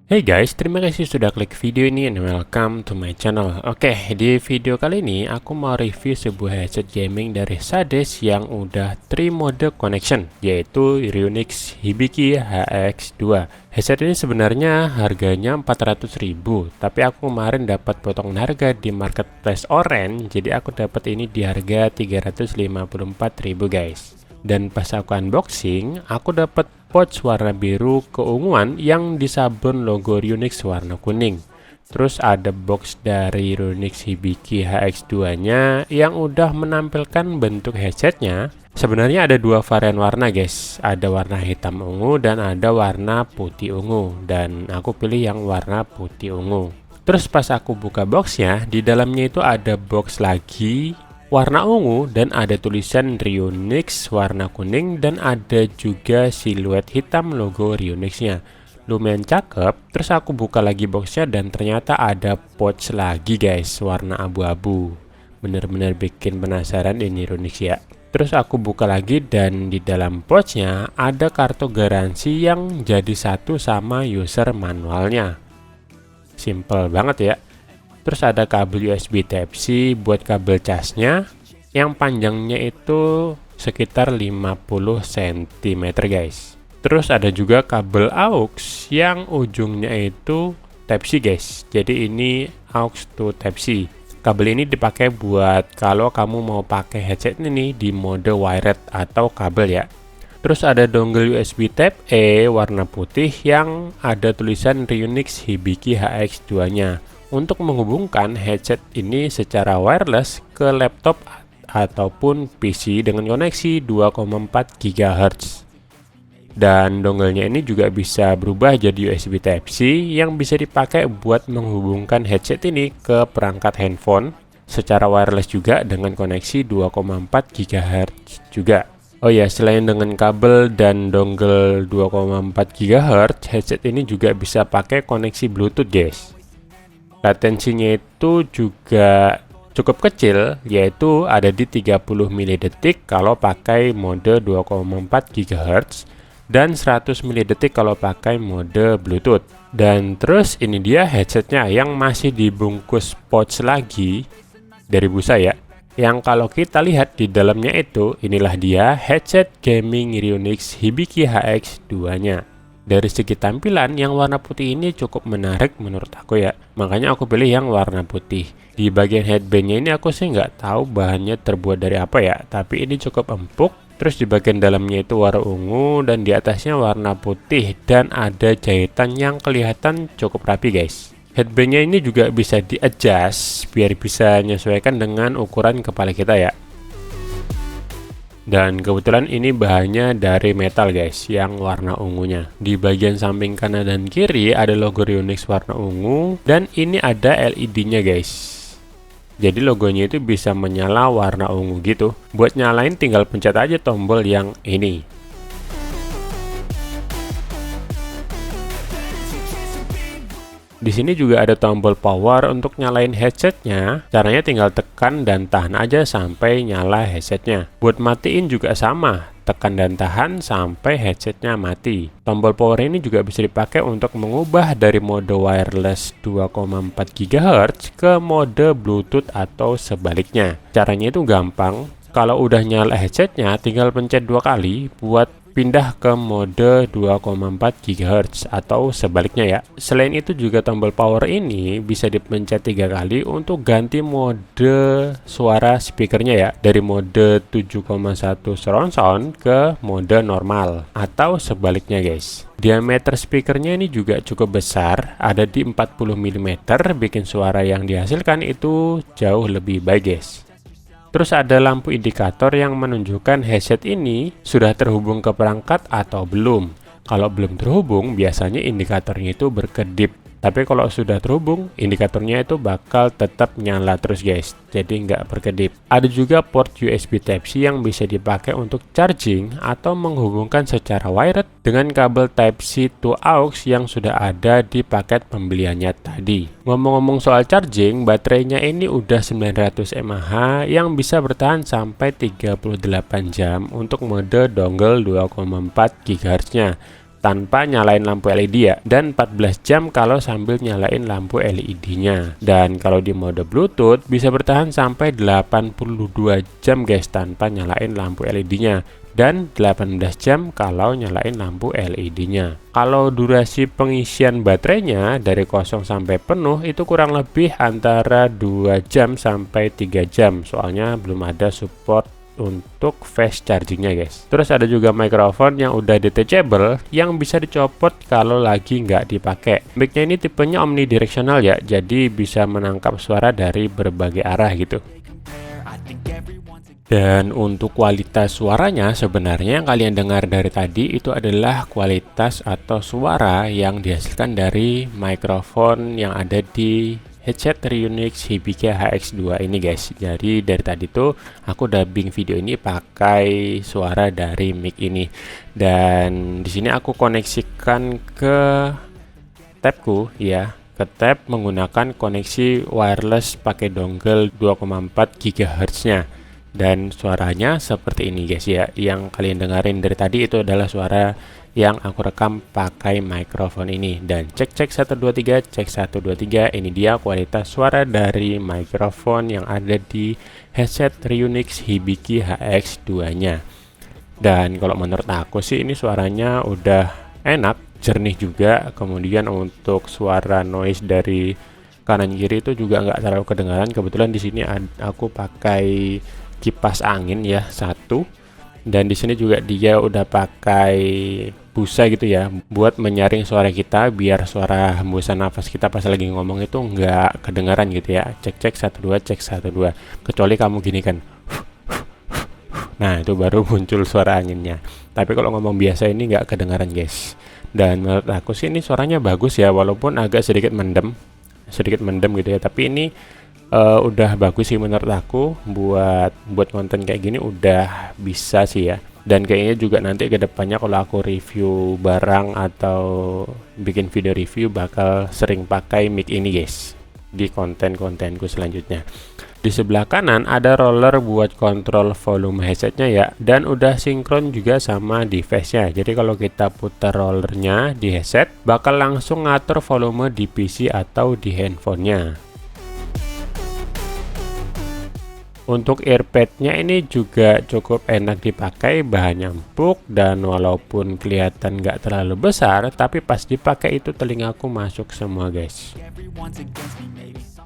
Hey guys, terima kasih sudah klik video ini and welcome to my channel. Oke, di video kali ini aku mau review sebuah headset gaming dari Sades yang udah 3 mode connection, yaitu Ryunix Hibiki HX2. Headset ini sebenarnya harganya 400.000, tapi aku kemarin dapat potongan harga di marketplace Orange, jadi aku dapat ini di harga 354.000 guys. Dan pas aku unboxing, aku dapat pouch warna biru keunguan yang disablon logo Ryunix warna kuning. Terus ada box dari Ryunix Hibiki HX2-nya yang udah menampilkan bentuk headsetnya. Sebenarnya ada dua varian warna guys, ada warna hitam ungu dan ada warna putih ungu. Dan aku pilih yang warna putih ungu. Terus pas aku buka boxnya, di dalamnya itu ada box lagi warna ungu dan ada tulisan Ryunix warna kuning dan ada juga siluet hitam logo Ryunix-nya. Lumayan cakep. Terus aku buka lagi boxnya dan ternyata ada pouch lagi guys, warna abu-abu. Bener-bener bikin penasaran ini Ryunix ya. Terus aku buka lagi dan di dalam pouchnya ada kartu garansi yang jadi satu sama user manualnya. Simple banget ya. Terus ada kabel USB Type-C buat kabel casnya yang panjangnya itu sekitar 50 cm guys. Terus ada juga kabel aux yang ujungnya itu Type-C guys. Jadi ini aux to Type-C. Kabel ini dipakai buat kalau kamu mau pakai headset ini di mode wired atau kabel ya. Terus ada dongle USB Type-A warna putih yang ada tulisan Ryunix Hibiki HX2-nya. Untuk menghubungkan headset ini secara wireless ke laptop ataupun PC dengan koneksi 2,4 GHz. Dan dongle-nya ini juga bisa berubah jadi USB Type-C yang bisa dipakai buat menghubungkan headset ini ke perangkat handphone secara wireless juga dengan koneksi 2,4 GHz juga. Oh ya, selain dengan kabel dan dongle 2,4 GHz, headset ini juga bisa pakai koneksi Bluetooth guys. Latensinya itu juga cukup kecil, yaitu ada di 30 mili-detik kalau pakai mode 2,4 GHz dan 100 mili-detik kalau pakai mode Bluetooth. Dan terus ini dia headsetnya yang masih dibungkus pouch lagi dari busa ya. Yang kalau kita lihat di dalamnya itu, inilah dia headset gaming Ryunix Hibiki HX2-nya. Dari segi tampilan, yang warna putih ini cukup menarik menurut aku ya. Makanya aku pilih yang warna putih. Di bagian headbandnya ini aku sih nggak tahu bahannya terbuat dari apa ya. Tapi ini cukup empuk. Terus di bagian dalamnya itu warna ungu dan di atasnya warna putih. Dan ada jahitan yang kelihatan cukup rapi guys. Headbandnya ini juga bisa di-adjust biar bisa menyesuaikan dengan ukuran kepala kita ya. Dan kebetulan ini bahannya dari metal guys, yang warna ungunya. Di bagian samping kanan dan kiri ada logo Ryunix warna ungu dan ini ada LED-nya guys. Jadi logonya itu bisa menyala warna ungu gitu. Buat nyalain tinggal pencet aja tombol yang ini. Di sini juga ada tombol power untuk nyalain headsetnya. Caranya tinggal tekan dan tahan aja sampai nyala headsetnya. Buat matiin juga sama, tekan dan tahan sampai headsetnya mati. Tombol power ini juga bisa dipakai untuk mengubah dari mode wireless 2,4 GHz ke mode Bluetooth atau sebaliknya. Caranya itu gampang. Kalau udah nyala headsetnya, tinggal pencet 2 kali buat pindah ke mode 2,4 GHz atau sebaliknya ya. Selain itu juga tombol power ini bisa dipencet 3 kali untuk ganti mode suara speakernya ya. Dari mode 7,1 surround sound ke mode normal atau sebaliknya guys. Diameter speakernya ini juga cukup besar, ada di 40 mm, bikin suara yang dihasilkan itu jauh lebih baik guys. Terus ada lampu indikator yang menunjukkan headset ini sudah terhubung ke perangkat atau belum. Kalau belum terhubung, biasanya indikatornya itu berkedip. Tapi kalau sudah terhubung, indikatornya itu bakal tetap nyala terus guys. Jadi nggak berkedip. Ada juga port USB Type-C yang bisa dipakai untuk charging atau menghubungkan secara wired dengan kabel Type-C to aux yang sudah ada di paket pembeliannya tadi. Ngomong-ngomong soal charging, baterainya ini udah 900 mAh yang bisa bertahan sampai 38 jam untuk mode dongle 2,4 GHz-nya. tanpa nyalain lampu LED ya, dan 14 jam kalau sambil nyalain lampu LED-nya. Dan kalau di mode Bluetooth bisa bertahan sampai 82 jam guys tanpa nyalain lampu LED-nya, dan 18 jam kalau nyalain lampu LED-nya. Kalau durasi pengisian baterainya dari kosong sampai penuh itu kurang lebih antara 2 jam sampai 3 jam, soalnya belum ada support untuk fast chargingnya guys. Terus ada juga mikrofon yang udah detachable yang bisa dicopot kalau lagi nggak dipakai. Mic-nya ini tipenya omnidirectional ya, jadi bisa menangkap suara dari berbagai arah gitu. Dan untuk kualitas suaranya, sebenarnya yang kalian dengar dari tadi itu adalah kualitas atau suara yang dihasilkan dari mikrofon yang ada di headset Reunix Hibiki HX2 ini guys. Jadi dari tadi tuh aku dubbing video ini pakai suara dari mic ini, dan di sini aku koneksikan ke tabku ya, ke tab menggunakan koneksi wireless pakai dongle 2,4 GHz nya. Dan suaranya seperti ini guys ya, yang kalian dengerin dari tadi itu adalah suara yang aku rekam pakai mikrofon ini. Dan cek 1 2 3, cek 1 2 3, ini dia kualitas suara dari mikrofon yang ada di headset Reunix Hibiki HX2 nya. Dan kalau menurut aku sih ini suaranya udah enak, jernih juga. Kemudian untuk suara noise dari kanan kiri itu juga nggak terlalu kedengaran. Kebetulan di sini aku pakai kipas angin ya satu, dan di sini juga dia udah pakai busa gitu ya buat menyaring suara kita biar suara hembusan nafas kita pas lagi ngomong itu nggak kedengaran gitu ya. Cek 1 2, cek 1 2, kecuali kamu gini kan, nah itu baru muncul suara anginnya. Tapi kalau ngomong biasa ini nggak kedengaran guys. Dan menurut aku sih ini suaranya bagus ya, walaupun agak sedikit mendem gitu ya, tapi ini udah bagus sih menurut aku buat konten kayak gini, udah bisa sih ya. Dan kayaknya juga nanti kedepannya kalau aku review barang atau bikin video review bakal sering pakai mic ini guys di konten-kontenku selanjutnya. Di sebelah kanan ada roller buat kontrol volume headsetnya ya, dan udah sinkron juga sama device-nya. Jadi kalau kita putar rollernya di headset bakal langsung ngatur volume di PC atau di handphonenya. Untuk earpadnya ini juga cukup enak dipakai, bahannya empuk, dan walaupun kelihatan nggak terlalu besar, tapi pas dipakai itu telingaku masuk semua guys.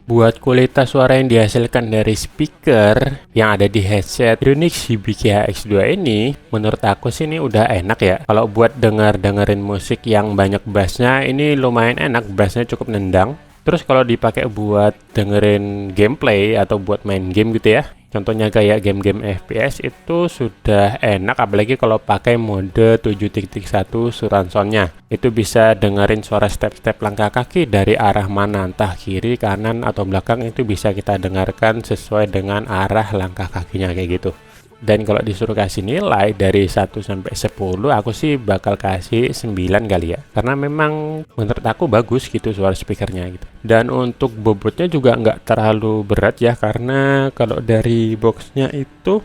Buat kualitas suara yang dihasilkan dari speaker yang ada di headset Reunix Hibiki HX2 ini, menurut aku sih ini udah enak ya. Kalau buat dengerin musik yang banyak bassnya, ini lumayan enak, bassnya cukup nendang. Terus kalau dipakai buat dengerin gameplay atau buat main game gitu ya, contohnya kayak game-game FPS itu sudah enak, apalagi kalau pakai mode 7.1 surround sound-nya. Itu bisa dengerin suara step-step langkah kaki dari arah mana, entah kiri, kanan, atau belakang, itu bisa kita dengarkan sesuai dengan arah langkah kakinya kayak gitu. Dan kalau disuruh kasih nilai dari 1 sampai 10, aku sih bakal kasih 9 kali ya. Karena memang menurut aku bagus gitu suara speakernya gitu. Dan untuk bobotnya juga nggak terlalu berat ya, karena kalau dari boxnya itu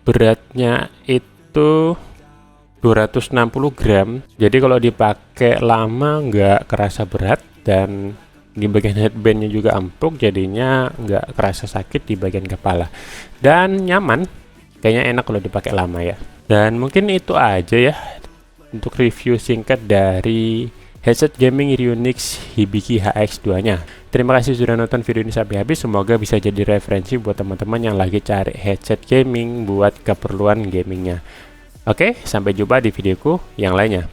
beratnya itu 260 gram. Jadi kalau dipakai lama nggak kerasa berat, dan di bagian headbandnya juga empuk, jadinya nggak kerasa sakit di bagian kepala. Dan nyaman. Kayaknya enak kalau dipakai lama ya. Dan mungkin itu aja ya untuk review singkat dari headset gaming Reunix Hibiki HX2 nya. Terima kasih sudah nonton video ini sampai habis. Semoga bisa jadi referensi buat teman-teman yang lagi cari headset gaming buat keperluan gamingnya. Oke, sampai jumpa di videoku yang lainnya.